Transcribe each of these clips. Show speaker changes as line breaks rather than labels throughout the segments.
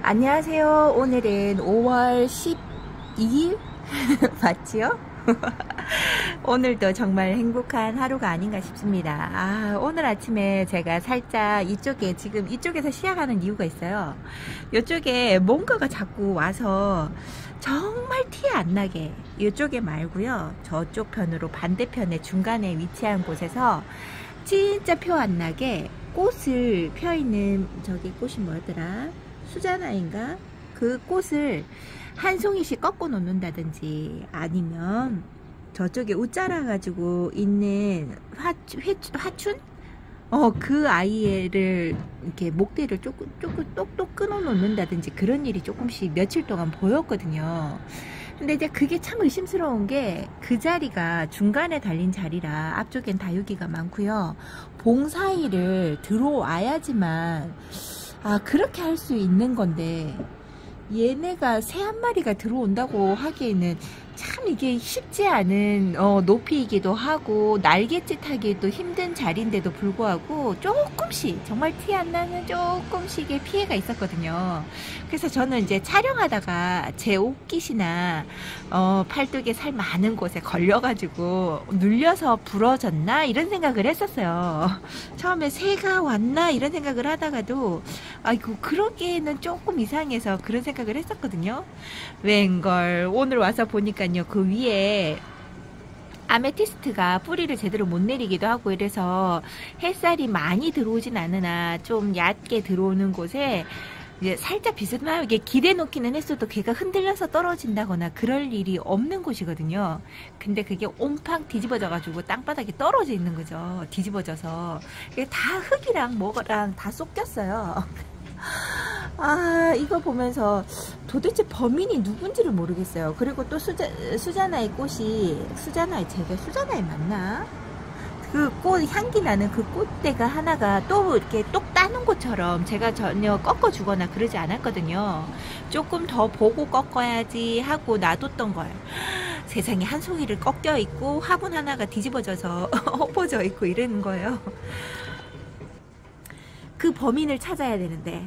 안녕하세요. 오늘은 5월 12일 맞지요? 오늘도 정말 행복한 하루가 아닌가 싶습니다. 오늘 아침에 제가 살짝 지금 이쪽에서 시작하는 이유가 있어요. 이쪽에 뭔가가 자꾸 와서 정말 티 안 나게 이쪽에 말고요. 저쪽 편으로 반대편에 중간에 위치한 곳에서 진짜 표 안 나게 꽃을 펴있는 저기 꽃이 뭐였더라? 수자나인가? 그 꽃을 한 송이씩 꺾어 놓는다든지 아니면 저쪽에 웃자라 가지고 있는 화춘? 그 아이를 이렇게 목대를 조금 똑똑 끊어 놓는다든지 그런 일이 조금씩 며칠 동안 보였거든요. 근데 이제 그게 참 의심스러운 게 그 자리가 중간에 달린 자리라 앞쪽엔 다육이가 많고요. 봉 사이를 들어와야지만 그렇게 할 수 있는 건데 얘네가 새 한 마리가 들어온다고 하기에는 참 이게 쉽지 않은 높이이기도 하고 날갯짓 하기도 힘든 자리인데도 불구하고 조금씩 정말 티 안 나는 조금씩의 피해가 있었거든요. 그래서 저는 이제 촬영하다가 제 옷깃이나 팔뚝에 살 많은 곳에 걸려가지고 눌려서 부러졌나 이런 생각을 했었어요. 처음에 새가 왔나 이런 생각을 하다가도 아이고 그러기에는 조금 이상해서 그런 생각을 했었거든요. 웬걸 오늘 와서 보니까요, 그 위에 아메티스트가 뿌리를 제대로 못 내리기도 하고 이래서 햇살이 많이 들어오진 않으나 좀 얕게 들어오는 곳에 이제 살짝 비스듬하게 기대 놓기는 했어도 걔가 흔들려서 떨어진다거나 그럴 일이 없는 곳이거든요. 근데 그게 옴팡 뒤집어져 가지고 땅바닥에 떨어져 있는 거죠. 뒤집어져서 다 흙이랑 뭐랑 다 쏟겼어요. 이거 보면서 도대체 범인이 누군지를 모르겠어요. 그리고 또 수자나의 꽃이 제가 수자나에 맞나? 그 꽃 향기 나는 그 꽃대가 하나가 또 이렇게 똑 따는 것처럼 제가 전혀 꺾어 주거나 그러지 않았거든요. 조금 더 보고 꺾어야지 하고 놔뒀던 걸 세상에 한 송이를 꺾여 있고 화분 하나가 뒤집어져서 엎어져 있고 이러는 거예요. 그 범인을 찾아야 되는데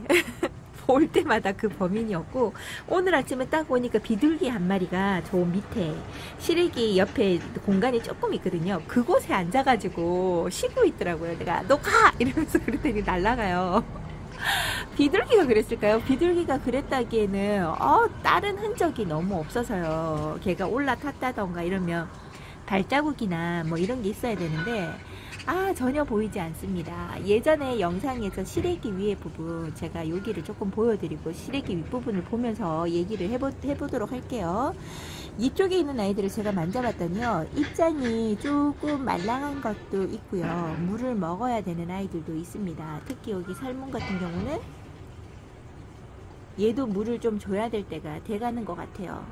볼 때마다 그 범인이었고, 오늘 아침에 딱 보니까 비둘기 한 마리가 저 밑에 시래기 옆에 공간이 조금 있거든요. 그곳에 앉아가지고 쉬고 있더라고요. 내가 너 가! 이러면서 그랬더니 날아가요. 비둘기가 그랬을까요? 비둘기가 그랬다기에는 다른 흔적이 너무 없어서요. 걔가 올라탔다던가 이러면 발자국이나 뭐 이런 게 있어야 되는데 전혀 보이지 않습니다. 예전에 영상에서 시래기 위에 부분 제가 여기를 조금 보여드리고 시래기 윗부분을 보면서 얘기를 해보도록 할게요. 이쪽에 있는 아이들을 제가 만져봤더니요, 입장이 조금 말랑한 것도 있고요, 물을 먹어야 되는 아이들도 있습니다. 특히 여기 살문 같은 경우는 얘도 물을 좀 줘야 될 때가 돼가는 것 같아요.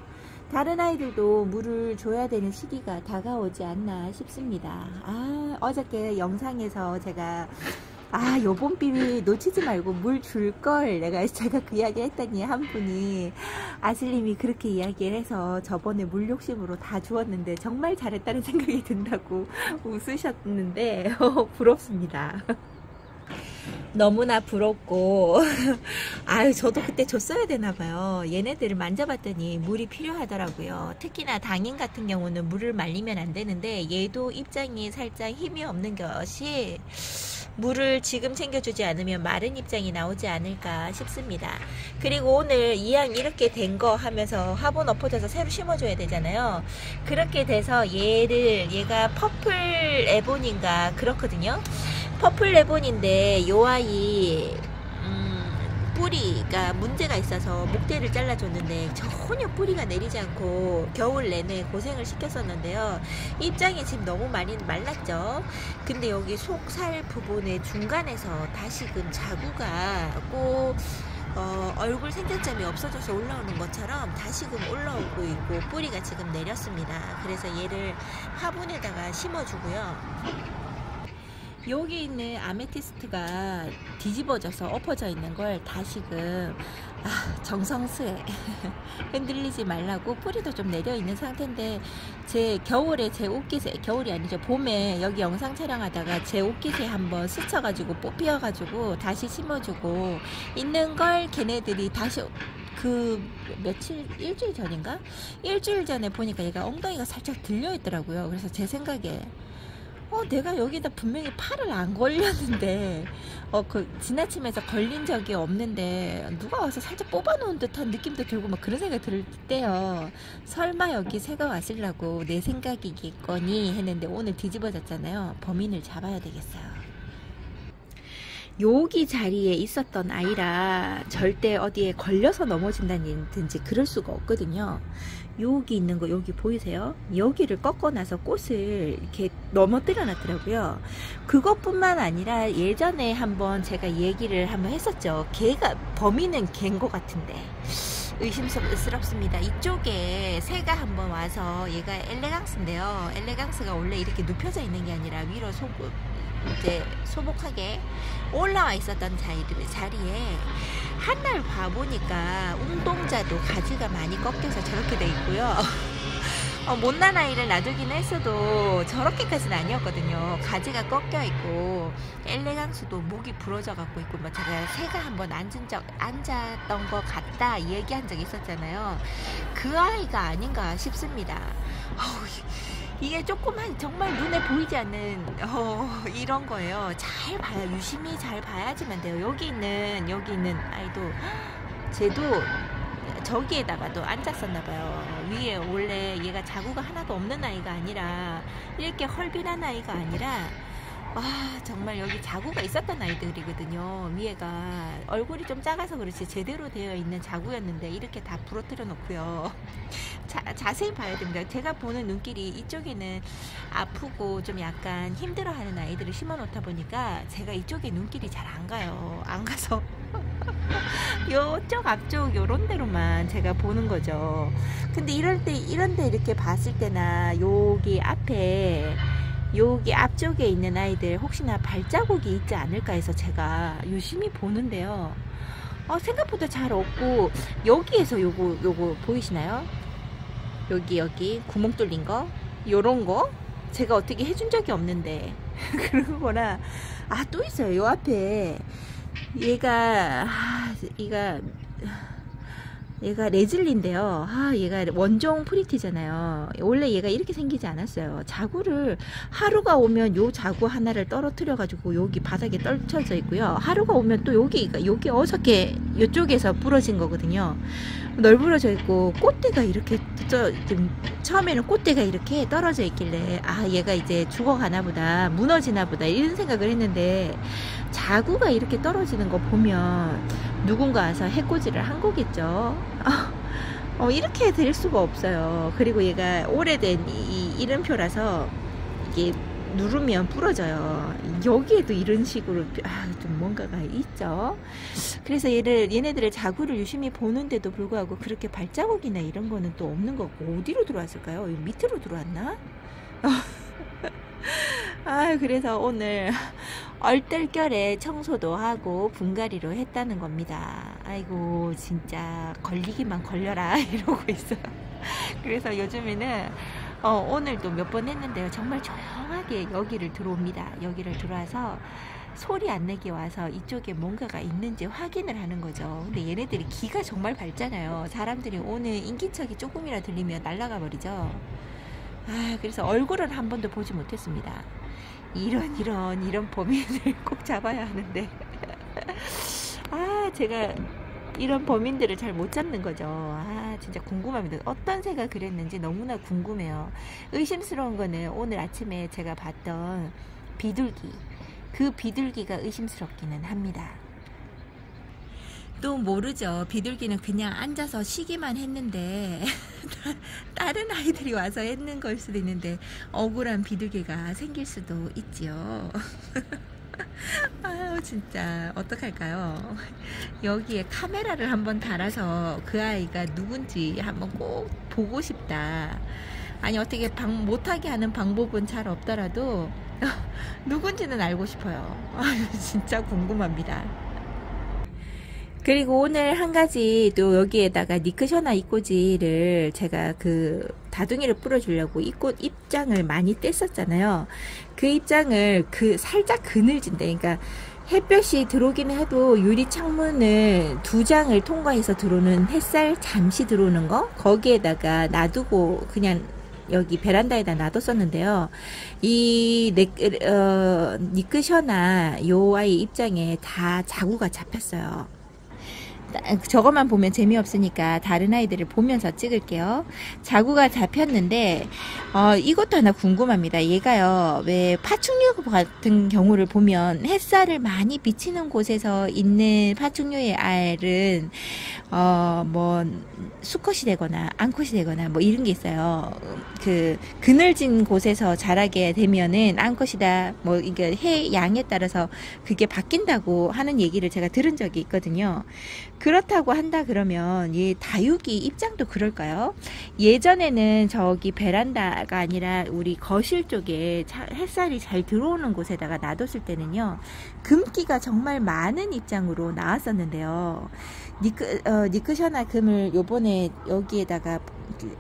다른 아이들도 물을 줘야 되는 시기가 다가오지 않나 싶습니다. 어저께 영상에서 제가 요번 비비 놓치지 말고 물 줄걸 제가 그 이야기 했더니 한 분이 아슬님이 그렇게 이야기를 해서 저번에 물 욕심으로 다 주었는데 정말 잘했다는 생각이 든다고 웃으셨는데 부럽습니다. 너무나 부럽고 저도 그때 줬어야 되나봐요. 얘네들을 만져봤더니 물이 필요하더라고요. 특히나 당인 같은 경우는 물을 말리면 안 되는데 얘도 입장이 살짝 힘이 없는 것이 물을 지금 챙겨주지 않으면 마른 입장이 나오지 않을까 싶습니다. 그리고 오늘 이왕 이렇게 된 거 하면서 화분 엎어져서 새로 심어줘야 되잖아요. 그렇게 돼서 얘가 퍼플 에본인가 그렇거든요. 퍼플 레본인데 요 아이 뿌리가 문제가 있어서 목대를 잘라줬는데 전혀 뿌리가 내리지 않고 겨울 내내 고생을 시켰었는데요. 입장이 지금 너무 많이 말랐죠. 근데 여기 속살 부분의 중간에서 다시금 자구가 꼭 얼굴 생장점이 없어져서 올라오는 것처럼 다시금 올라오고 있고 뿌리가 지금 내렸습니다. 그래서 얘를 화분에다가 심어주고요. 여기 있는 아메티스트가 뒤집어져서 엎어져 있는 걸 다시금 정성스레 흔들리지 말라고 뿌리도 좀 내려 있는 상태인데, 제 겨울에 제 옷깃에, 겨울이 아니죠, 봄에 여기 영상 촬영하다가 제 옷깃에 한번 스쳐가지고 뽑히어가지고 다시 심어주고 있는 걸 걔네들이 다시 그 며칠, 일주일 전인가? 일주일 전에 보니까 얘가 엉덩이가 살짝 들려 있더라고요. 그래서 제 생각에 내가 여기다 분명히 팔을 안 걸렸는데, 지나치면서 걸린 적이 없는데, 누가 와서 살짝 뽑아놓은 듯한 느낌도 들고, 막 그런 생각이 들 때요. 설마 여기 새가 왔으려고 내 생각이겠거니 했는데, 오늘 뒤집어졌잖아요. 범인을 잡아야 되겠어요. 여기 자리에 있었던 아이라 절대 어디에 걸려서 넘어진다든지 그럴 수가 없거든요. 여기 있는 거, 여기 보이세요? 여기를 꺾어놔서 꽃을 이렇게 넘어뜨려 놨더라고요. 그것뿐만 아니라 예전에 한번 제가 얘기를 한번 했었죠. 범인은 걔인 것 같은데 의심스럽습니다. 이쪽에 새가 한번 와서, 얘가 엘레강스인데요. 엘레강스가 원래 이렇게 눕혀져 있는 게 아니라 위로 이제 소복하게 올라와 있었던 자리에 한날 봐보니까 운동자도 가지가 많이 꺾여서 저렇게 돼 있고요. 못난 아이를 놔두긴 했어도 저렇게까지는 아니었거든요. 가지가 꺾여 있고, 엘레강스도 목이 부러져 갖고 있고, 제가 새가 한번 앉았던 것 같다 얘기한 적 있었잖아요. 그 아이가 아닌가 싶습니다. 이게 조그만, 정말 눈에 보이지 않는 이런 거예요. 잘 봐야, 유심히 잘 봐야지만 돼요. 여기 있는 아이도, 쟤도 저기에다가도 앉았었나봐요. 위에 원래 얘가 자구가 하나도 없는 아이가 아니라, 이렇게 헐빈한 아이가 아니라, 정말 여기 자구가 있었던 아이들이거든요. 위에가 얼굴이 좀 작아서 그렇지 제대로 되어 있는 자구였는데 이렇게 다 부러뜨려 놓고요. 자세히 봐야 됩니다. 제가 보는 눈길이 이쪽에는 아프고 좀 약간 힘들어하는 아이들을 심어 놓다 보니까 제가 이쪽에 눈길이 잘 안 가요. 안 가서 요쪽 앞쪽 요런 데로만 제가 보는 거죠. 근데 이런 데 이렇게 봤을 때나 여기 앞쪽에 있는 아이들 혹시나 발자국이 있지 않을까 해서 제가 유심히 보는데요. 생각보다 잘 없고, 여기에서 요거 보이시나요? 여기 구멍 뚫린 거, 요런 거 제가 어떻게 해준 적이 없는데 그런 거라. 또 있어요. 요 앞에 얘가 레즐리인데요. 얘가 원종 프리티잖아요. 원래 얘가 이렇게 생기지 않았어요. 자구를 하루가 오면 요 자구 하나를 떨어뜨려 가지고 여기 바닥에 떨쳐져 있고요. 하루가 오면 또 여기 어저께 요쪽에서 부러진 거거든요. 널브러져 있고, 꽃대가 이렇게 처음에는 꽃대가 이렇게 떨어져 있길래 얘가 이제 죽어가나 보다, 무너지나 보다 이런 생각을 했는데, 자구가 이렇게 떨어지는 거 보면 누군가 와서 해코지를 한 거겠죠. 이렇게 될 수가 없어요. 그리고 얘가 오래된 이름표라서 이게 누르면 부러져요. 여기에도 이런 식으로 좀 뭔가가 있죠. 그래서 얘네들의 자구를 유심히 보는데도 불구하고 그렇게 발자국이나 이런 거는 또 없는 거고, 어디로 들어왔을까요? 밑으로 들어왔나? 그래서 오늘 얼떨결에 청소도 하고 분갈이로 했다는 겁니다. 아이고, 진짜 걸리기만 걸려라 이러고 있어요. 그래서 요즘에는 오늘도 몇 번 했는데요. 정말 조용하게 여기를 들어옵니다. 여기를 들어와서 소리 안 내게 와서 이쪽에 뭔가가 있는지 확인을 하는 거죠. 근데 얘네들이 기가 정말 밝잖아요. 사람들이 오늘 인기척이 조금이라 들리면 날아가 버리죠. 그래서 얼굴은 한 번도 보지 못했습니다. 이런 범인을 꼭 잡아야 하는데 제가 이런 범인들을 잘 못 잡는 거죠. 진짜 궁금합니다. 어떤 새가 그랬는지 너무나 궁금해요. 의심스러운 거는 오늘 아침에 제가 봤던 비둘기, 그 비둘기가 의심스럽기는 합니다. 또 모르죠. 비둘기는 그냥 앉아서 쉬기만 했는데 다른 아이들이 와서 했는 걸 수도 있는데, 억울한 비둘기가 생길 수도 있지요. 진짜 어떡할까요? 여기에 카메라를 한번 달아서 그 아이가 누군지 한번 꼭 보고 싶다. 아니, 어떻게 못하게 하는 방법은 잘 없더라도 누군지는 알고 싶어요. 진짜 궁금합니다. 그리고 오늘 한 가지 또 여기에다가 니크셔나 이꼬지를 제가 그 다둥이를 뿌려주려고 입장을 많이 뗐었잖아요. 그 입장을 살짝 그늘진데, 그러니까 햇볕이 들어오기는 해도 유리 창문을 2장을 통과해서 들어오는 햇살 잠시 들어오는 거, 거기에다가 놔두고 그냥 여기 베란다에다 놔뒀었는데요. 이 니크셔나 요 아이 입장에 다 자구가 잡혔어요. 저것만 보면 재미없으니까 다른 아이들을 보면서 찍을게요. 자구가 잡혔는데 이것도 하나 궁금합니다. 얘가요, 왜 파충류 같은 경우를 보면 햇살을 많이 비치는 곳에서 있는 파충류의 알은 뭐 수컷이 되거나 암컷이 되거나 뭐 이런 게 있어요. 그 그늘진 곳에서 자라게 되면은 암컷이다, 뭐 이게 해 양에 따라서 그게 바뀐다고 하는 얘기를 제가 들은 적이 있거든요. 그렇다고 한다 그러면 이 다육이 입장도 그럴까요? 예전에는 저기 베란다가 아니라 우리 거실 쪽에 햇살이 잘 들어오는 곳에다가 놔뒀을 때는요, 금기가 정말 많은 입장으로 나왔었는데요. 니크셔나 금을 요번에 여기에다가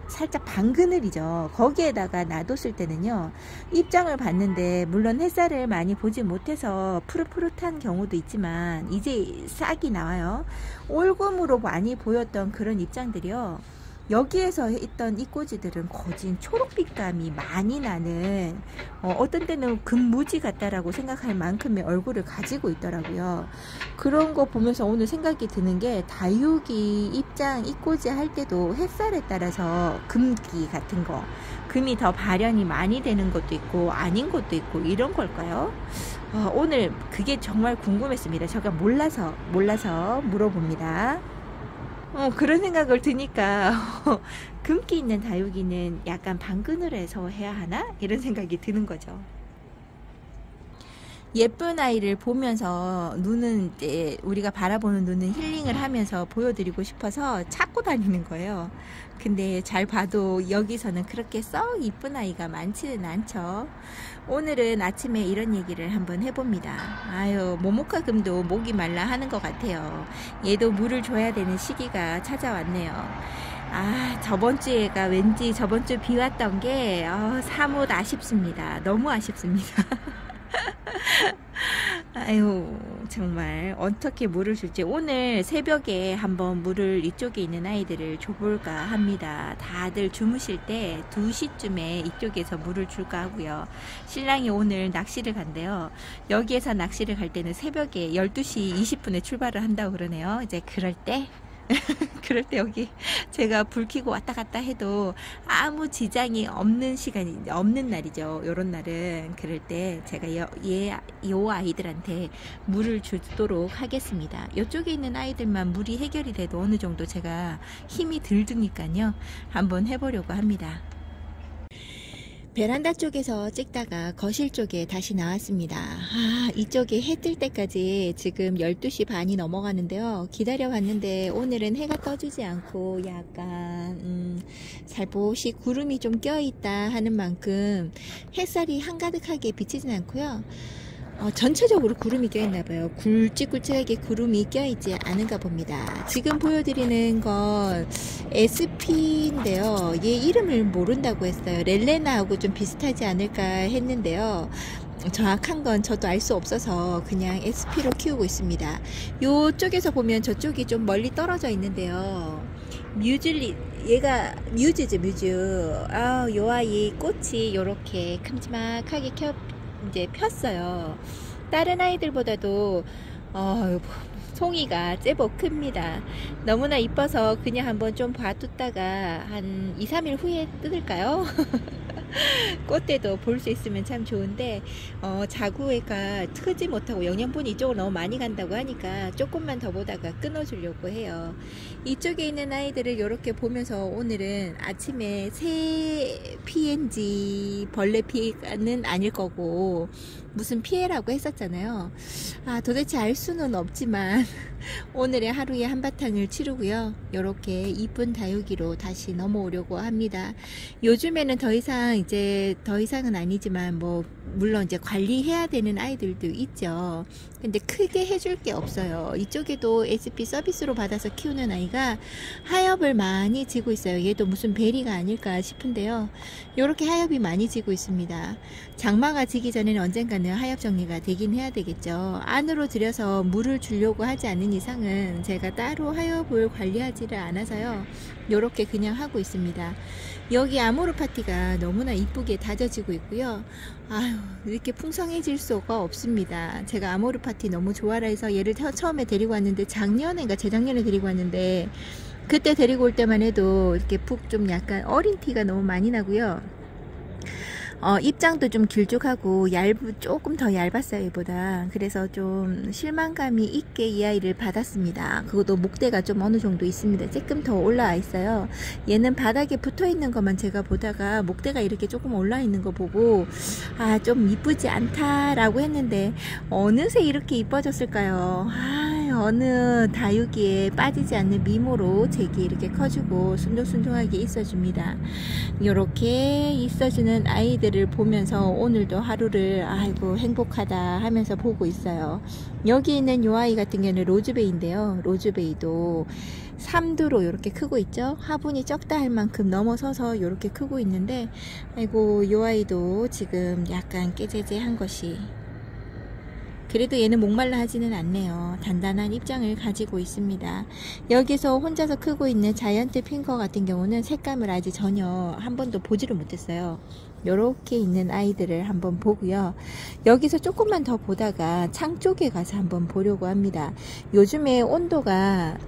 살짝 반그늘이죠. 거기에다가 놔뒀을 때는요, 입장을 봤는데 물론 햇살을 많이 보지 못해서 푸릇푸릇한 경우도 있지만 이제 싹이 나와요. 올금으로 많이 보였던 그런 입장들이요, 여기에서 있던 이 꼬지들은 거진 초록빛감이 많이 나는 어떤 때는 금무지 같다라고 생각할 만큼의 얼굴을 가지고 있더라고요. 그런 거 보면서 오늘 생각이 드는 게, 다육이 입장 이 꼬지 할 때도 햇살에 따라서 금기 같은 거, 금이 더 발현이 많이 되는 것도 있고 아닌 것도 있고 이런 걸까요? 오늘 그게 정말 궁금했습니다. 제가 몰라서 물어봅니다. 그런 생각을 드니까 금기 있는 다육이는 약간 반그늘에서 해야 하나? 이런 생각이 드는 거죠. 예쁜 아이를 보면서 눈은 이제 우리가 바라보는 눈은 힐링을 하면서 보여드리고 싶어서 찾고 다니는 거예요. 근데 잘 봐도 여기서는 그렇게 썩 이쁜 아이가 많지는 않죠. 오늘은 아침에 이런 얘기를 한번 해봅니다. 아유, 모모카금도 목이 말라 하는 것 같아요. 얘도 물을 줘야 되는 시기가 찾아왔네요. 저번주에가 왠지 저번주 비 왔던 게 사뭇 아쉽습니다. 너무 아쉽습니다. 아유, 정말 어떻게 물을 줄지 오늘 새벽에 한번 물을 이쪽에 있는 아이들을 줘볼까 합니다. 다들 주무실 때 2시쯤에 이쪽에서 물을 줄까 하고요. 신랑이 오늘 낚시를 간대요. 여기에서 낚시를 갈 때는 새벽에 12시 20분에 출발을 한다고 그러네요. 이제 그럴 때 여기 제가 불 켜고 왔다 갔다 해도 아무 지장이 없는 시간이 없는 날이죠. 요런 날은 그럴 때 제가 요 아이들한테 물을 주도록 하겠습니다. 이쪽에 있는 아이들만 물이 해결이 돼도 어느 정도 제가 힘이 들드니까요, 한번 해보려고 합니다. 베란다 쪽에서 찍다가 거실 쪽에 다시 나왔습니다. 이쪽에 해 뜰 때까지 지금 12시 반이 넘어가는데요. 기다려 봤는데 오늘은 해가 떠주지 않고 약간 살포시 구름이 좀 껴있다 하는 만큼 햇살이 한가득하게 비치진 않고요. 전체적으로 구름이 껴있나봐요. 굵직굵직하게 구름이 껴있지 않은가 봅니다. 지금 보여드리는 건 SP인데요. 얘 이름을 모른다고 했어요. 렐레나하고 좀 비슷하지 않을까 했는데요. 정확한 건 저도 알 수 없어서 그냥 SP로 키우고 있습니다. 요쪽에서 보면 저쪽이 좀 멀리 떨어져 있는데요. 얘가 뮤즈죠, 뮤즈. 요 아이 꽃이 요렇게 큼지막하게 이제 폈어요. 다른 아이들보다도 송이가 제법 큽니다. 너무나 이뻐서 그냥 한번 좀 봐뒀다가 한 2-3일 후에 뜯을까요? 꽃대도 볼 수 있으면 참 좋은데 자구애가 크지 못하고 영양분이 이쪽으로 너무 많이 간다고 하니까 조금만 더 보다가 끊어주려고 해요. 이쪽에 있는 아이들을 이렇게 보면서 오늘은 아침에 새 피해인지 벌레 피해는 아닐 거고 무슨 피해라고 했었잖아요. 도대체 알 수는 없지만 오늘의 하루에 한바탕을 치르고요. 이렇게 이쁜 다육이로 다시 넘어오려고 합니다. 요즘에는 더 이상 이제 더 이상은 아니지만 뭐 물론 이제 관리해야 되는 아이들도 있죠. 근데 크게 해줄 게 없어요. 이쪽에도 SP 서비스로 받아서 키우는 아이가 하엽을 많이 지고 있어요. 얘도 무슨 베리가 아닐까 싶은데요. 이렇게 하엽이 많이 지고 있습니다. 장마가 지기 전에는 언젠가는 하엽 정리가 되긴 해야 되겠죠. 안으로 들여서 물을 주려고 하지 않는 이상은 제가 따로 하엽을 관리하지를 않아서요. 이렇게 그냥 하고 있습니다. 여기 아모르파티가 너무나 이쁘게 다져지고 있고요. 아유, 이렇게 풍성해질 수가 없습니다. 제가 아모르파티 너무 좋아라 해서 얘를 처음에 데리고 왔는데 작년인가 재작년에 데리고 왔는데 그때 데리고 올 때만 해도 이렇게 푹 좀 약간 어린 티가 너무 많이 나고요. 입장도 좀 길쭉하고 조금 더 얇았어요, 얘보다. 그래서 좀 실망감이 있게 이 아이를 받았습니다. 그것도 목대가 좀 어느 정도 있습니다. 조금 더 올라와 있어요. 얘는 바닥에 붙어 있는 것만 제가 보다가 목대가 이렇게 조금 올라와 있는 거 보고 아, 좀 이쁘지 않다라고 했는데 어느새 이렇게 이뻐졌을까요? 어느 다육이에 빠지지 않는 미모로 제게 이렇게 커주고 순종순종하게 있어줍니다. 이렇게 있어주는 아이들을 보면서 오늘도 하루를 아이고 행복하다 하면서 보고 있어요. 여기 있는 이 아이 같은 경우는 로즈베이인데요. 로즈베이도 3두로 이렇게 크고 있죠. 화분이 적다 할 만큼 넘어서서 이렇게 크고 있는데 아이고 이 아이도 지금 약간 깨재재한 것이, 그래도 얘는 목말라 하지는 않네요. 단단한 입장을 가지고 있습니다. 여기서 혼자서 크고 있는 자이언트 핑거 같은 경우는 색감을 아직 전혀 한 번도 보지를 못했어요. 요렇게 있는 아이들을 한번 보고요. 여기서 조금만 더 보다가 창 쪽에 가서 한번 보려고 합니다. 요즘에 온도가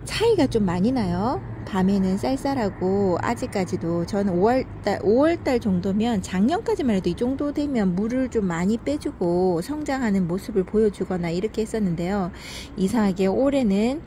차이가 좀 많이 나요. 밤에는 쌀쌀하고 아직까지도 저는 5월달 정도면 작년까지만 해도 이 정도 되면 물을 좀 많이 빼주고 성장하는 모습을 보여주거나 이렇게 했었는데요. 이상하게 올해는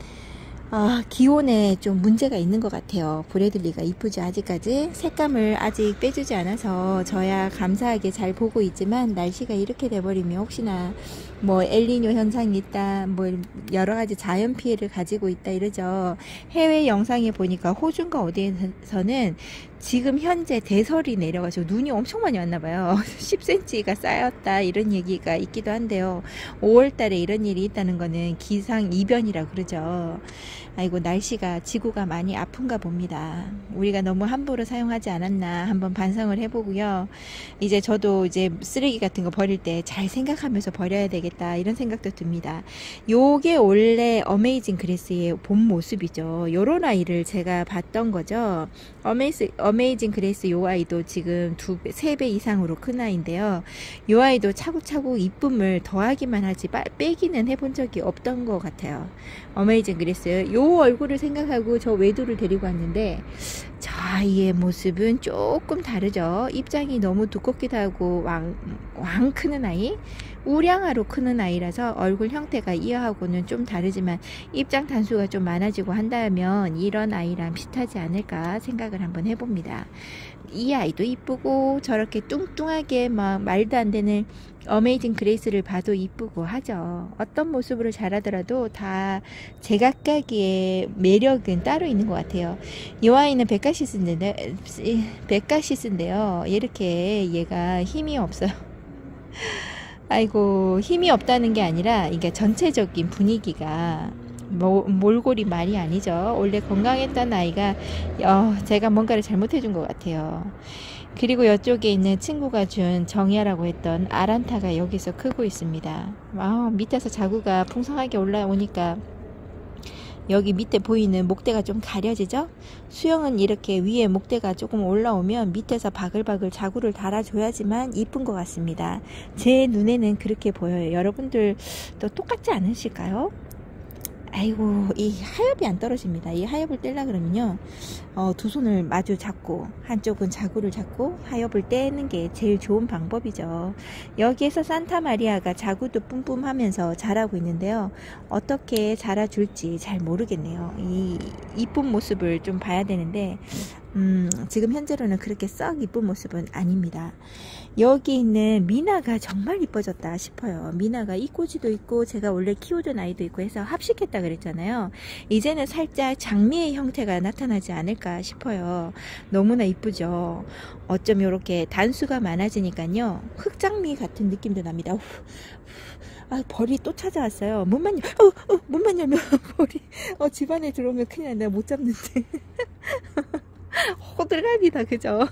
기온에 좀 문제가 있는 것 같아요. 브래들리가 이쁘죠. 아직까지 색감을 아직 빼주지 않아서 저야 감사하게 잘 보고 있지만 날씨가 이렇게 돼버리면 혹시나 뭐 엘니뇨 현상이 있다, 뭐 여러가지 자연 피해를 가지고 있다 이러죠. 해외 영상에 보니까 호주인가 어디에서는 지금 현재 대설이 내려가지고 눈이 엄청 많이 왔나봐요. 10cm가 쌓였다 이런 얘기가 있기도 한데요. 5월달에 이런 일이 있다는 거는 기상이변이라 그러죠. 아이고 날씨가 지구가 많이 아픈가 봅니다. 우리가 너무 함부로 사용하지 않았나 한번 반성을 해보고요. 이제 저도 이제 쓰레기 같은 거 버릴 때 잘 생각하면서 버려야 되겠다 이런 생각도 듭니다. 요게 원래 어메이징 그레스의 본 모습이죠. 요런 아이를 제가 봤던 거죠. 어메이징 그레이스 요 아이도 지금 3배 이상으로 큰 아이인데요. 요 아이도 차곡차곡 이쁨을 더하기만 하지 빼기는 해본 적이 없던 것 같아요. 어메이징 그레이스 요 얼굴을 생각하고 저 외도를 데리고 왔는데 저 아이의 모습은 조금 다르죠. 입장이 너무 두껍기도 하고 왕 크는 아이, 우량아로 크는 아이라서 얼굴 형태가 이하고는 좀 다르지만 입장 단수가 좀 많아지고 한다면 이런 아이랑 비슷하지 않을까 생각을 한번 해봅니다. 이 아이도 이쁘고 저렇게 뚱뚱하게 막 말도 안 되는 어메이징 그레이스를 봐도 이쁘고 하죠. 어떤 모습으로 자라더라도 다 제각각의 매력은 따로 있는 것 같아요. 이 아이는 베카시스인데요. 이렇게 얘가 힘이 없어요. 아이고 힘이 없다는 게 아니라 이게 전체적인 분위기가 몰골이 말이 아니죠. 원래 건강했던 아이가 제가 뭔가를 잘못해 준 것 같아요. 그리고 이쪽에 있는 친구가 준 정이야라고 했던 아란타가 여기서 크고 있습니다. 밑에서 자구가 풍성하게 올라오니까 여기 밑에 보이는 목대가 좀 가려지죠. 수영은 이렇게 위에 목대가 조금 올라오면 밑에서 바글바글 자구를 달아줘야지만 이쁜 것 같습니다. 제 눈에는 그렇게 보여요. 여러분들도 똑같지 않으실까요? 아이고 이 하엽이 안 떨어집니다. 이 하엽을 떼려 그러면요 두 손을 마주 잡고 한쪽은 자구를 잡고 하엽을 떼는 게 제일 좋은 방법이죠. 여기에서 산타마리아가 자구도 뿜뿜하면서 자라고 있는데요. 어떻게 자라줄지 잘 모르겠네요. 이 이쁜 모습을 좀 봐야 되는데 지금 현재로는 그렇게 썩 이쁜 모습은 아닙니다. 여기 있는 미나가 정말 이뻐졌다 싶어요. 미나가 이 꼬지도 있고 제가 원래 키우던 아이도 있고 해서 합식했다 그랬잖아요. 이제는 살짝 장미의 형태가 나타나지 않을까 싶어요. 너무나 이쁘죠. 어쩜 이렇게 단수가 많아지니까요, 흑장미 같은 느낌도 납니다. 아, 벌이 또 찾아왔어요. 문만 열면 벌이 집안에 들어오면 큰일 나. 내가 못 잡는데. 호들갑이다, 그죠?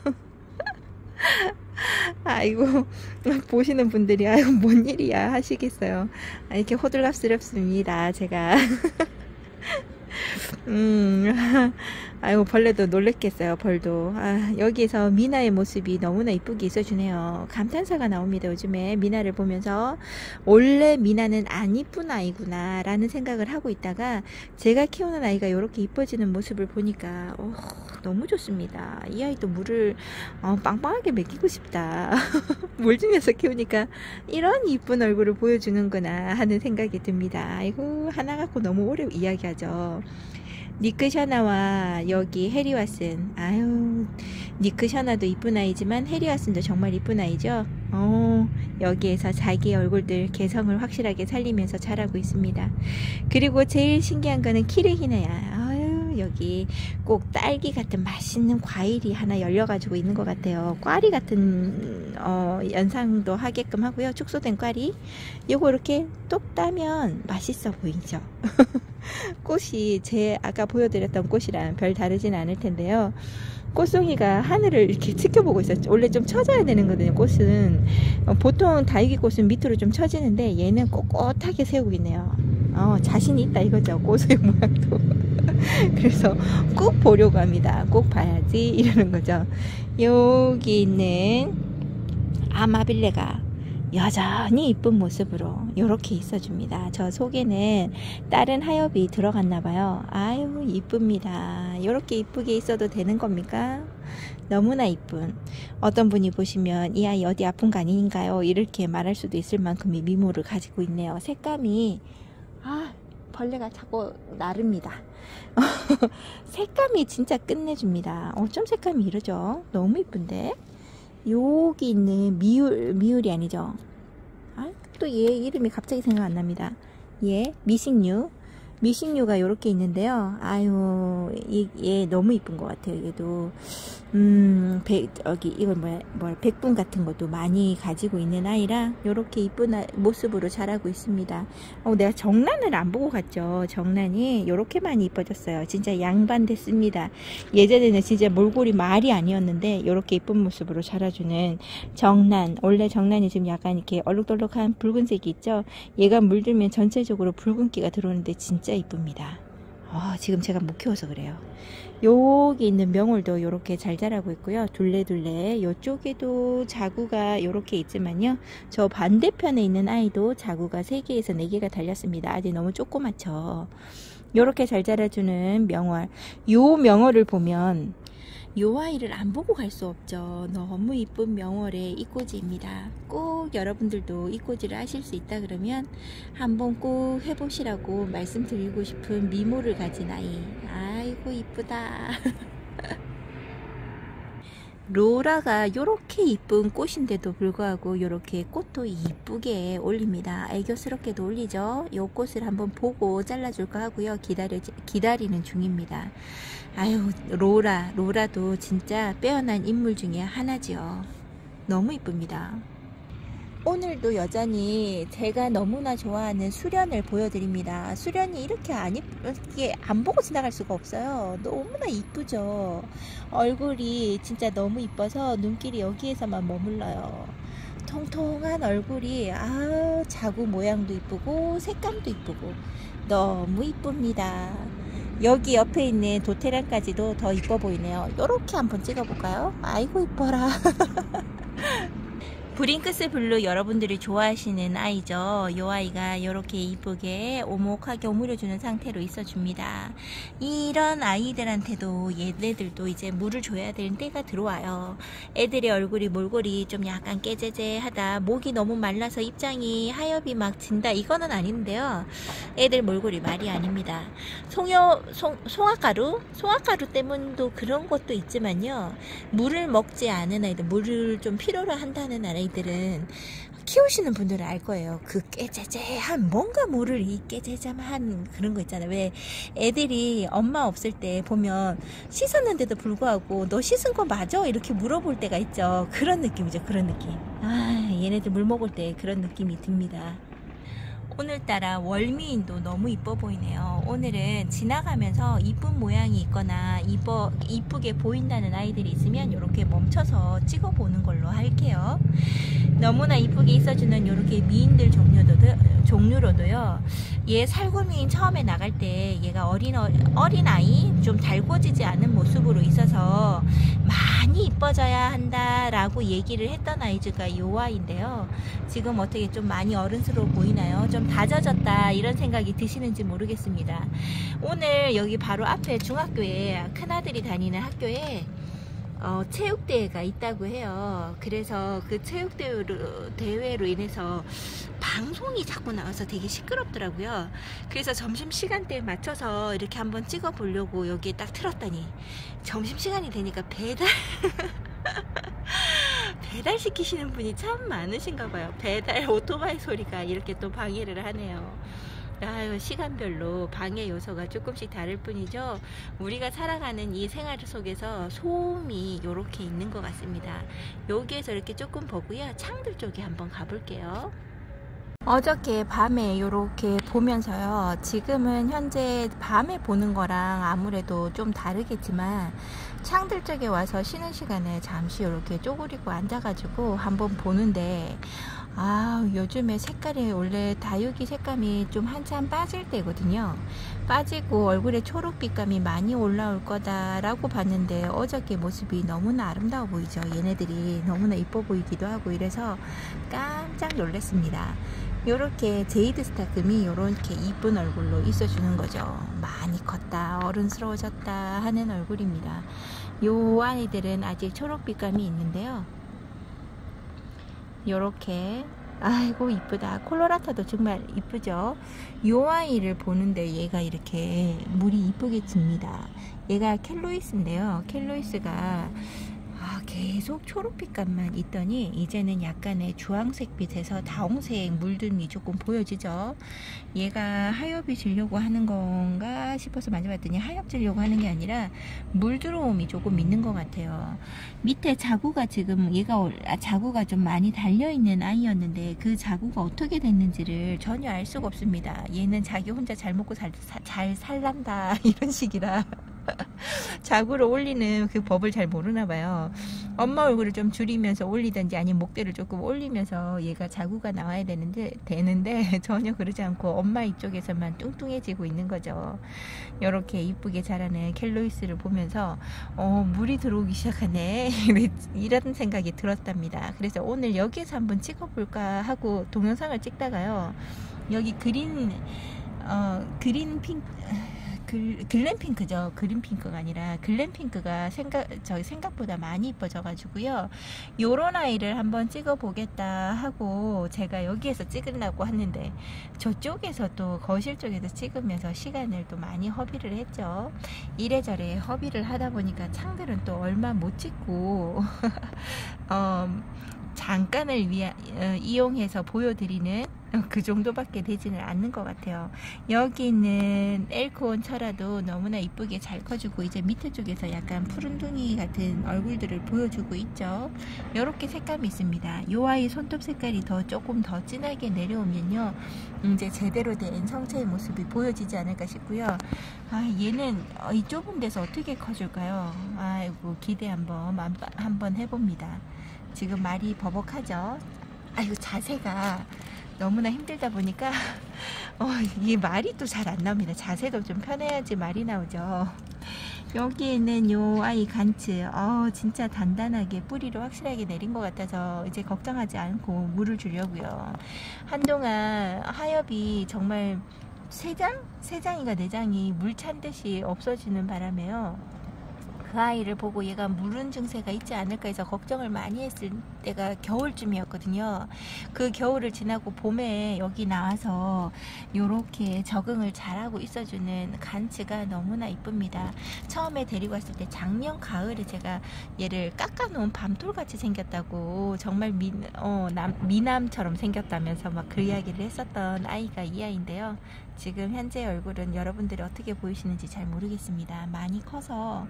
아이고, 보시는 분들이 아이고 뭔 일이야 하시겠어요. 이렇게 호들갑스럽습니다, 제가. 아이고, 벌레도 놀랬겠어요. 벌도. 여기에서 미나의 모습이 너무나 이쁘게 있어주네요. 감탄사가 나옵니다. 요즘에 미나를 보면서 원래 미나는 안 이쁜 아이구나 라는 생각을 하고 있다가 제가 키우는 아이가 이렇게 이뻐지는 모습을 보니까 너무 좋습니다. 이 아이도 물을 빵빵하게 먹이고 싶다. 물 중에서 키우니까 이런 이쁜 얼굴을 보여주는구나 하는 생각이 듭니다. 아이고, 하나 갖고 너무 오래 이야기하죠. 니크샤나와 여기 해리왓슨. 아유, 니크샤나도 이쁜 아이지만 해리왓슨도 정말 이쁜 아이죠. 여기에서 자기의 얼굴들 개성을 확실하게 살리면서 자라고 있습니다. 그리고 제일 신기한 거는 키르히나야. 여기 꼭 딸기 같은 맛있는 과일이 하나 열려가지고 있는 것 같아요. 꽈리 같은 연상도 하게끔 하고요. 축소된 꽈리. 요거 이렇게 똑 따면 맛있어 보이죠. 꽃이 제 아까 보여드렸던 꽃이랑 별 다르진 않을 텐데요. 꽃송이가 하늘을 이렇게 지켜보고 있었죠. 원래 좀 처져야 되는 거든요. 꽃은 보통 다육이 꽃은 밑으로 좀 처지는데 얘는 꼿꼿하게 세우고 있네요. 자신이 있다 이거죠. 꽃의 모양도. 그래서 꼭 보려고 합니다. 꼭 봐야지 이러는 거죠. 여기 있는 아마빌레가 여전히 이쁜 모습으로 이렇게 있어줍니다. 저 속에는 다른 하엽이 들어갔나봐요. 아유, 이쁩니다. 이렇게 이쁘게 있어도 되는 겁니까? 너무나 이쁜. 어떤 분이 보시면 이 아이 어디 아픈 거 아닌가요? 이렇게 말할 수도 있을 만큼의 미모를 가지고 있네요. 색감이 벌레가 자꾸 나릅니다. 색감이 진짜 끝내줍니다. 어쩜 색감이 이러죠? 너무 이쁜데? 여기 있는 미울이 아니죠? 또 얘 이름이 갑자기 생각 안 납니다. 얘 미식류가 이렇게 있는데요. 아유, 얘 너무 이쁜 것 같아요. 얘도 여기 이건 뭐야 백분 같은 것도 많이 가지고 있는 아이라 이렇게 이쁜 모습으로 자라고 있습니다. 내가 정란을 안 보고 갔죠. 정란이 이렇게 많이 이뻐졌어요. 진짜 양반 됐습니다. 예전에는 진짜 몰골이 말이 아니었는데 이렇게 이쁜 모습으로 자라주는 정란. 원래 정란이 지금 약간 이렇게 얼룩덜룩한 붉은색이 있죠. 얘가 물들면 전체적으로 붉은기가 들어오는데 진짜 이쁩니다. 지금 제가 못 키워서 그래요. 여기 있는 명월도 이렇게 잘 자라고 있고요. 둘레둘레 이쪽에도 자구가 이렇게 있지만요. 저 반대편에 있는 아이도 자구가 3개에서 4개가 달렸습니다. 아직 너무 조그맣죠. 이렇게 잘 자라주는 명월. 요 명월을 보면 요 아이를 안 보고 갈 수 없죠. 너무 이쁜 명월의 이꼬지입니다. 꼭 여러분들도 이꼬지를 하실 수 있다 그러면 한번 꼭 해보시라고 말씀드리고 싶은 미모를 가진 아이. 아이고 이쁘다. 로라가 요렇게 이쁜 꽃인데도 불구하고 요렇게 꽃도 이쁘게 올립니다. 애교스럽게도 올리죠. 요 꽃을 한번 보고 잘라줄까 하고요. 기다리는 중입니다. 아유, 로라도 진짜 빼어난 인물 중에 하나지요. 너무 이쁩니다. 오늘도 여전히 제가 너무나 좋아하는 수련을 보여드립니다. 수련이 이렇게 안 보고 지나갈 수가 없어요. 너무나 이쁘죠. 얼굴이 진짜 너무 이뻐서 눈길이 여기에서만 머물러요. 통통한 얼굴이 자구 모양도 이쁘고 색감도 이쁘고 너무 이쁩니다. 여기 옆에 있는 도테란까지도 더 이뻐 보이네요. 요렇게 한번 찍어볼까요? 아이고 이뻐라. 브링크스 블루 여러분들이 좋아하시는 아이죠. 이 아이가 이렇게 이쁘게 오목하게 오므려주는 상태로 있어줍니다. 이런 아이들한테도 얘네들도 이제 물을 줘야 되는 때가 들어와요. 애들의 얼굴이 몰골이 좀 약간 깨재재하다, 목이 너무 말라서 입장이 하엽이 막 진다, 이거는 아닌데요. 애들 몰골이 말이 아닙니다. 송화가루 때문도 그런 것도 있지만요, 물을 먹지 않은 아이들, 물을 좀 필요로 한다는 아이들은 키우시는 분들은 알 거예요. 그 깨재재한, 뭔가 모를 이 깨재재한 그런 거 있잖아요. 왜 애들이 엄마 없을 때 보면 씻었는데도 불구하고 너 씻은 거 맞아? 이렇게 물어볼 때가 있죠. 그런 느낌이죠. 그런 느낌. 얘네들 물 먹을 때 그런 느낌이 듭니다. 오늘따라 월미인도 너무 이뻐 보이네요. 오늘은 지나가면서 이쁜 모양이 있거나 이쁘게 보인다는 아이들이 있으면 이렇게 멈춰서 찍어보는 걸로 할게요. 너무나 이쁘게 있어주는 이렇게 미인들 종류로도요. 얘 살구미인 처음에 나갈 때 얘가 어린아이, 좀 달궈지지 않은 모습으로 있어서 많이 이뻐져야 한다라고 얘기를 했던 아이가 이 아이인데요. 지금 어떻게 좀 많이 어른스러워 보이나요? 좀 다져졌다, 이런 생각이 드시는지 모르겠습니다. 오늘 여기 바로 앞에 중학교에, 큰아들이 다니는 학교에 체육대회가 있다고 해요. 그래서 그 체육대회로 인해서 방송이 자꾸 나와서 되게 시끄럽더라고요. 그래서 점심시간대에 맞춰서 이렇게 한번 찍어 보려고 여기에 딱 틀었더니 점심시간이 되니까 배달 시키시는 분이 참 많으신가 봐요. 배달 오토바이 소리가 이렇게 또 방해를 하네요. 아유, 시간별로 방해 요소가 조금씩 다를 뿐이죠. 우리가 살아가는 이 생활 속에서 소음이 이렇게 있는 것 같습니다. 여기에서 이렇게 조금 보고요, 창들 쪽에 한번 가볼게요. 어저께 밤에 이렇게 보면서요, 지금은 현재 밤에 보는 거랑 아무래도 좀 다르겠지만 창들 쪽에 와서 쉬는 시간에 잠시 이렇게 쪼그리고 앉아가지고 한번 보는데, 요즘에 색깔이, 원래 다육이 색감이 좀 한참 빠질 때거든요. 빠지고 얼굴에 초록빛감이 많이 올라올 거다라고 봤는데 어저께 모습이 너무나 아름다워 보이죠. 얘네들이 너무나 이뻐 보이기도 하고 이래서 깜짝 놀랐습니다. 요렇게 제이드 스타금이 요렇게 이쁜 얼굴로 있어주는 거죠. 많이 컸다, 어른스러워졌다 하는 얼굴입니다. 요 아이들은 아직 초록빛감이 있는데요. 요렇게, 아이고 이쁘다. 콜로라타도 정말 이쁘죠. 요 아이를 보는데 얘가 이렇게 물이 이쁘게 집니다. 얘가 켈로이스인데요. 켈로이스가 계속 초록빛감만 있더니 이제는 약간의 주황색 빛에서 다홍색 물들이 조금 보여지죠. 얘가 하엽이 지려고 하는 건가 싶어서 만져봤더니 하엽 지려고 하는 게 아니라 물 들어옴이 조금 있는 것 같아요. 밑에 자구가, 지금 얘가 자구가 좀 많이 달려있는 아이였는데 그 자구가 어떻게 됐는지를 전혀 알 수가 없습니다. 얘는 자기 혼자 잘 먹고 잘 살란다 이런 식이라 자구를 올리는 그 법을 잘 모르나 봐요. 엄마 얼굴을 좀 줄이면서 올리든지 아니면 목대를 조금 올리면서 얘가 자구가 나와야 되는데 전혀 그러지 않고 엄마 이쪽에서만 뚱뚱해지고 있는 거죠. 이렇게 이쁘게 자라는 켈로이스를 보면서 물이 들어오기 시작하네 이런 생각이 들었답니다. 그래서 오늘 여기에서 한번 찍어볼까 하고 동영상을 찍다가요, 여기 글램핑크죠. 그린핑크가 아니라 글램핑크가 생각보다 많이 이뻐져 가지고요, 요런 아이를 한번 찍어 보겠다 하고 제가 여기에서 찍으려고 하는데 저쪽에서 또 거실 쪽에서 찍으면서 시간을 또 많이 허비를 했죠. 이래저래 허비를 하다 보니까 창들은 또 얼마 못 찍고 잠깐을 이용해서 보여드리는 그 정도밖에 되지는 않는 것 같아요. 여기 있는 엘코온 철화도 너무나 이쁘게 잘 커주고 이제 밑에 쪽에서 약간 푸른둥이 같은 얼굴들을 보여주고 있죠. 이렇게 색감이 있습니다. 이 아이 손톱 색깔이 조금 더 진하게 내려오면요, 이제 제대로 된 성체의 모습이 보여지지 않을까 싶고요. 얘는 이 좁은 데서 어떻게 커줄까요? 아이고, 기대 한번 해봅니다. 지금 말이 버벅하죠. 아이고, 자세가 너무나 힘들다 보니까 이 말이 또 잘 안 나옵니다. 자세도 좀 편해야지 말이 나오죠. 여기 있는 요 아이 간츠, 진짜 단단하게 뿌리를 확실하게 내린 것 같아서 이제 걱정하지 않고 물을 주려고요. 한동안 하엽이 정말 세 장이가 네 장이 물 찬 듯이 없어지는 바람에요. 그 아이를 보고 얘가 물은 증세가 있지 않을까 해서 걱정을 많이 했을 때가 겨울쯤이었거든요. 그 겨울을 지나고 봄에 여기 나와서 요렇게 적응을 잘하고 있어주는 간츠가 너무나 이쁩니다. 처음에 데리고 왔을 때 작년 가을에 제가 얘를 깎아놓은 밤톨같이 생겼다고, 정말 미남처럼 생겼다면서 막 그 이야기를 했었던 아이가 이 아이인데요. 지금 현재 얼굴은 여러분들이 어떻게 보이시는지 잘 모르겠습니다. 많이 커서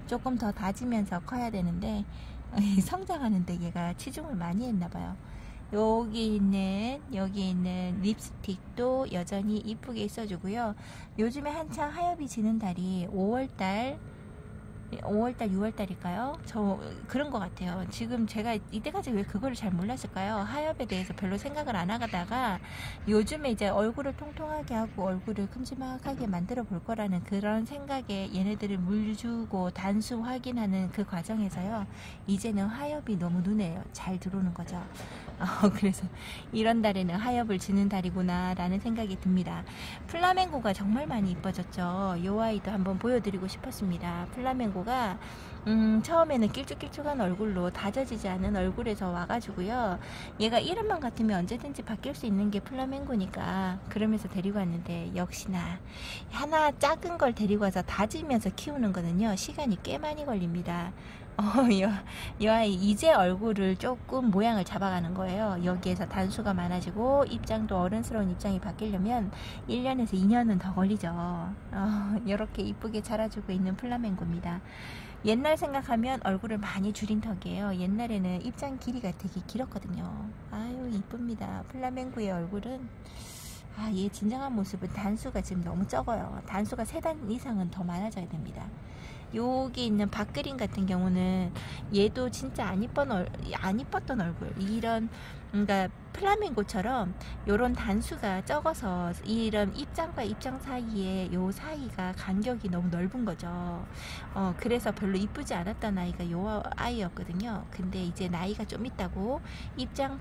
조금 더 다지면서 커야 되는데 성장하는데 얘가 치중을 많이 했나봐요. 여기 있는 립스틱도 여전히 이쁘게 있어주고요. 요즘에 한창 하엽이 지는 달이 5월달 6월달일까요? 저 그런 것 같아요. 지금 제가 이때까지 왜 그거를 잘 몰랐을까요? 하엽에 대해서 별로 생각을 안 하다가 요즘에 이제 얼굴을 통통하게 하고 얼굴을 큼지막하게 만들어 볼 거라는 그런 생각에 얘네들을 물 주고 단수 확인하는 그 과정에서요, 이제는 하엽이 너무 눈에 잘 들어오는 거죠. 그래서 이런 달에는 하엽을 지는 달이구나 라는 생각이 듭니다. 플라멩고가 정말 많이 이뻐졌죠. 요 아이도 한번 보여드리고 싶었습니다. 플라멩고가 처음에는 길쭉길쭉한 얼굴로 다져지지 않은 얼굴에서 와가지고요, 얘가 이름만 같으면 언제든지 바뀔 수 있는 게 플라멩고니까 그러면서 데리고 왔는데, 역시나 하나 작은 걸 데리고 와서 다지면서 키우는 거는요 시간이 꽤 많이 걸립니다. 이 아이 이제 얼굴을 조금 모양을 잡아가는 거예요. 여기에서 단수가 많아지고 입장도 어른스러운 입장이 바뀌려면 1년에서 2년은 더 걸리죠. 이렇게 이쁘게 자라주고 있는 플라멩고입니다. 옛날 생각하면 얼굴을 많이 줄인 턱이에요. 옛날에는 입장 길이가 되게 길었거든요. 아유 이쁩니다. 플라멩고의 얼굴은, 얘 진정한 모습은 단수가 지금 너무 적어요. 단수가 3단 이상은 더 많아져야 됩니다. 여기 있는 박그린 같은 경우는 얘도 진짜 안 이뻤던 얼굴, 이런, 그러니까 플라밍고처럼 요런 단수가 적어서 이런 입장과 입장 사이에 요 사이가 간격이 너무 넓은 거죠. 그래서 별로 이쁘지 않았던 아이가 요 아이였거든요. 근데 이제 나이가 좀 있다고 입장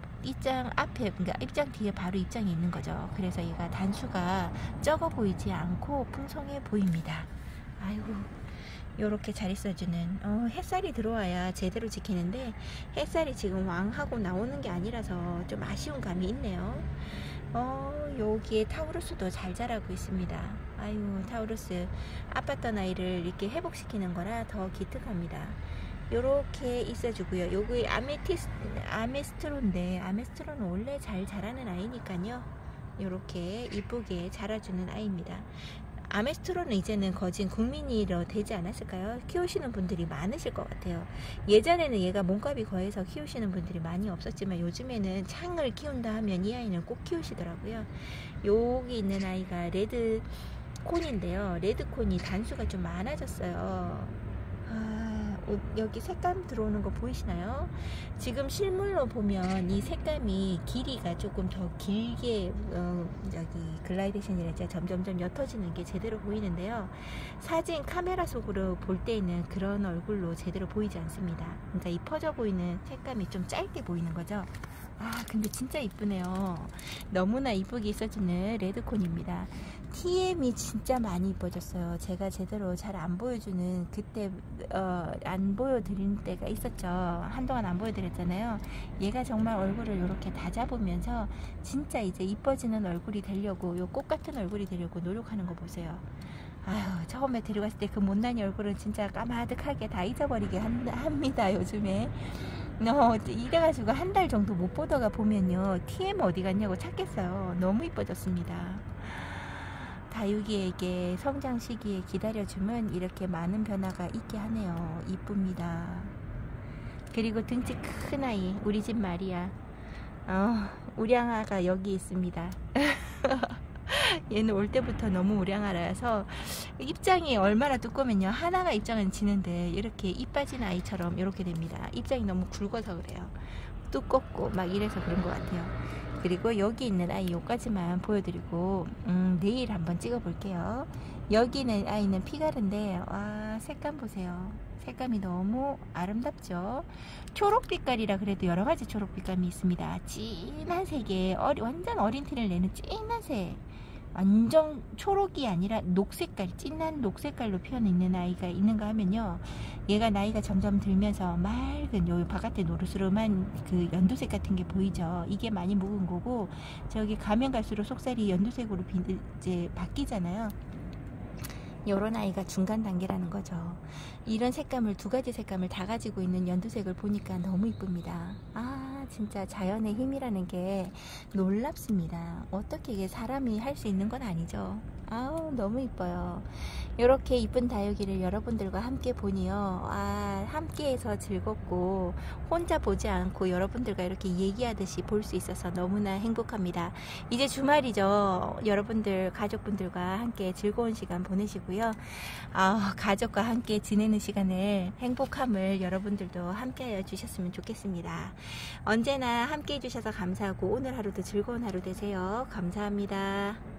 앞에, 그러니까 입장 뒤에 바로 입장이 있는 거죠. 그래서 얘가 단수가 적어 보이지 않고 풍성해 보입니다. 아이고, 요렇게 잘 있어주는, 햇살이 들어와야 제대로 지키는데 햇살이 지금 왕하고 나오는 게 아니라서 좀 아쉬운 감이 있네요. 여기에 타우루스도 잘 자라고 있습니다. 아유, 타우루스 아팠던 아이를 이렇게 회복시키는 거라 더 기특합니다. 요렇게 있어주고요. 요기 아메스트로인데, 아메스트로는 원래 잘 자라는 아이니까요, 요렇게 이쁘게 자라주는 아이입니다. 아메스트로는 이제는 거진 국민이로 되지 않았을까요? 키우시는 분들이 많으실 것 같아요. 예전에는 얘가 몸값이 거해서 키우시는 분들이 많이 없었지만 요즘에는 창을 키운다 하면 이 아이는 꼭 키우시더라고요. 여기 있는 아이가 레드콘인데요. 레드콘이 단수가 좀 많아졌어요. 여기 색감 들어오는 거 보이시나요? 지금 실물로 보면 이 색감이 길이가 조금 더 길게 여기 글라이데이션이랄지 점점점 옅어지는 게 제대로 보이는데요, 사진 카메라 속으로 볼 때는 그런 얼굴로 제대로 보이지 않습니다. 그러니까 이 퍼져 보이는 색감이 좀 짧게 보이는 거죠. 근데 진짜 이쁘네요. 너무나 이쁘게 있어주는 레드콘입니다. TM이 진짜 많이 이뻐졌어요. 제가 제대로 잘 안 보여주는, 그때 안 보여드린 때가 있었죠. 한동안 안 보여드렸잖아요. 얘가 정말 얼굴을 이렇게 다 잡으면서 진짜 이제 이뻐지는 얼굴이 되려고, 요 꽃 같은 얼굴이 되려고 노력하는 거 보세요. 처음에 데려갔을 때 그 못난이 얼굴은 진짜 까마득하게 다 잊어버리게 합니다, 요즘에. 이래가지고 한 달 정도 못 보다가 보면요, TM 어디 갔냐고 찾겠어요. 너무 이뻐졌습니다. 다육이에게 성장 시기에 기다려주면 이렇게 많은 변화가 있게 하네요. 이쁩니다. 그리고 등치 큰 아이, 우리 집 마리아. 우량아가 여기 있습니다. 얘는 올 때부터 너무 우량아라서 입장이 얼마나 두꺼우면요, 하나가 입장은 지는데 이렇게 입 빠진 아이처럼 이렇게 됩니다. 입장이 너무 굵어서 그래요. 두껍고 막 이래서 그런 것 같아요. 그리고 여기 있는 아이 요까지만 보여드리고 내일 한번 찍어 볼게요. 여기는 아이는 피가르인데 와 색감 보세요. 색감이 너무 아름답죠. 초록빛깔이라 그래도 여러가지 초록빛감이 있습니다. 진한 색에 완전 어린 티를 내는 진한 색, 완전 초록이 아니라 녹색깔, 진한 녹색깔로 피어 있는 아이가 있는가 하면요, 얘가 나이가 점점 들면서 맑은 요 바깥에 노르스름한 그 연두색 같은 게 보이죠. 이게 많이 묵은 거고, 저기 가면 갈수록 속살이 연두색으로 이제 바뀌잖아요. 요런 아이가 중간 단계라는 거죠. 이런 색감을, 두 가지 색감을 다 가지고 있는 연두색을 보니까 너무 이쁩니다. 아 진짜 자연의 힘이라는 게 놀랍습니다. 어떻게 이게 사람이 할 수 있는 건 아니죠. 아우 너무 이뻐요. 이렇게 이쁜 다육이를 여러분들과 함께 보니요, 아 함께해서 즐겁고 혼자 보지 않고 여러분들과 이렇게 얘기하듯이 볼 수 있어서 너무나 행복합니다. 이제 주말이죠. 여러분들 가족분들과 함께 즐거운 시간 보내시고요, 가족과 함께 지내는 시간을, 행복함을 여러분들도 함께 하여 주셨으면 좋겠습니다. 언제나 함께 해주셔서 감사하고 오늘 하루도 즐거운 하루 되세요. 감사합니다.